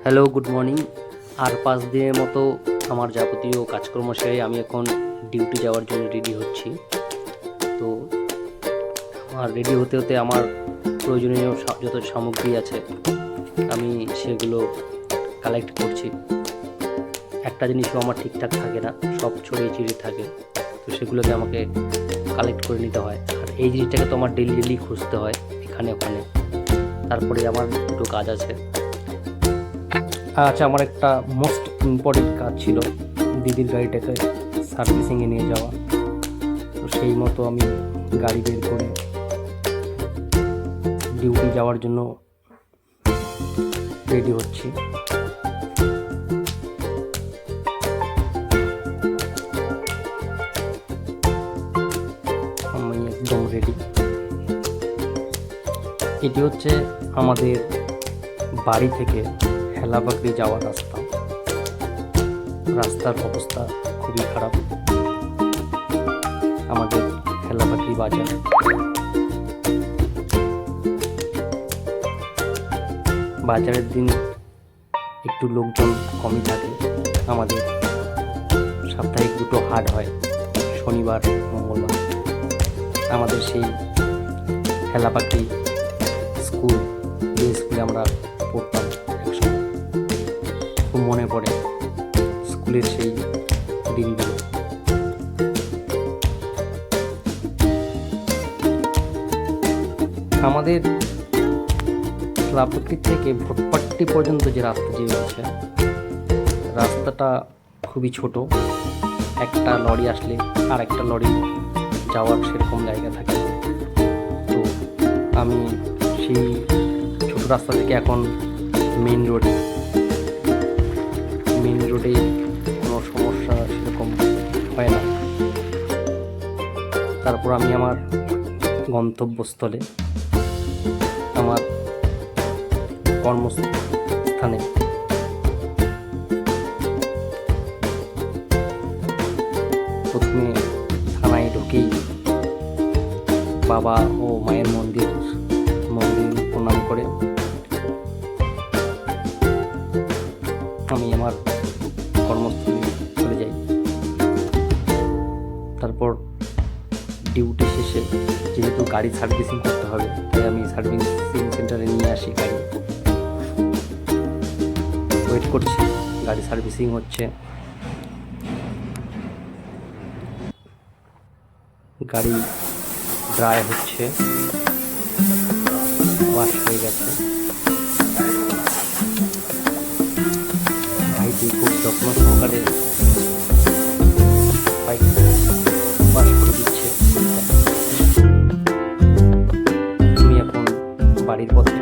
Hello, good morning. আর 5 দিনের মতো আমার যাবতীয় কাজকর্ম সেরে আমি এখন ডিউটি যাওয়ার জন্য রেডি হচ্ছি। তো আমার রেডি হতে হতে আমার প্রয়োজনীয় যত সামগ্রী আছে আমি সেগুলো কালেক্ট করছি। একটা জিনিসও আমার ঠিকঠাক থাকে না, সব ছড়িয়ে ছিটিয়ে থাকে, তো সেগুলোকে আমাকে কালেক্ট করে নিতে হয়। আর এই জিনিসটাকে তো আমার ডেলি খুঁজতে হয় এখানে ওখানে। তারপরে আমার দুটো কাজ আছে। আচ্ছা, আমার একটা মোস্ট ইম্পর্টেন্ট কাজ ছিল দিদির গাড়িটাকে সার্ভিসিংয়ে নিয়ে যাওয়া। তো সেই মতো আমি গাড়ি বের করে ডিউটি যাওয়ার জন্য রেডি হচ্ছি। আমি একদম রেডি। এটি হচ্ছে আমাদের বাড়ি থেকে হেলাবাগড়ি যাওয়ার রাস্তা। রাস্তার অবস্থা খুবই খারাপ। আমাদের হেলাবাগড়ি বাজার, বাজারের দিন একটু লোকজন কমই থাকে। আমাদের সাপ্তাহিক দুটো হাট হয়, শনিবার মঙ্গলবার। আমাদের সেই হেলাবাগড়ি স্কুল, যে স্কুলে আমরা পড়তাম একসময়, খুব মনে পড়ে স্কুলের সেই দিনগুলো। আমাদের হেলাবাগড়ি থেকে ভোটপাট্টি পর্যন্ত যে রাস্তা আছে, রাস্তাটা খুবই ছোট। একটা লরি আসলে আর একটা লরি যাওয়ার সেরকম জায়গা থাকে। তো আমি সেই ছোট রাস্তা থেকে এখন মেইন রোডে কোনো সমস্যা সেরকম হয় না। তারপর আমি আমার গন্তব্যস্থলে, আমার কর্মস্থানে প্রথমে থানায় ঢুকেই বাবা ও মায়ের মন্দির প্রণাম করে আমি আমার কর্মস্থলে চলে যাই। তারপর ডিউটি শেষে যেহেতু গাড়ি সার্ভিসিং করতে হবে, তাই আমি সার্ভিসিং সেন্টারে নিয়ে আসি গাড়ি। ওয়েট করছি, গাড়ি সার্ভিসিং হচ্ছে। গাড়ি ড্রাই হচ্ছে, ওয়াশ হয়ে গেছে। ভাইটি খুব যত্ন সহকারে বাইক ওয়াশ করে দিচ্ছে। আমি এখন বাড়ির পথে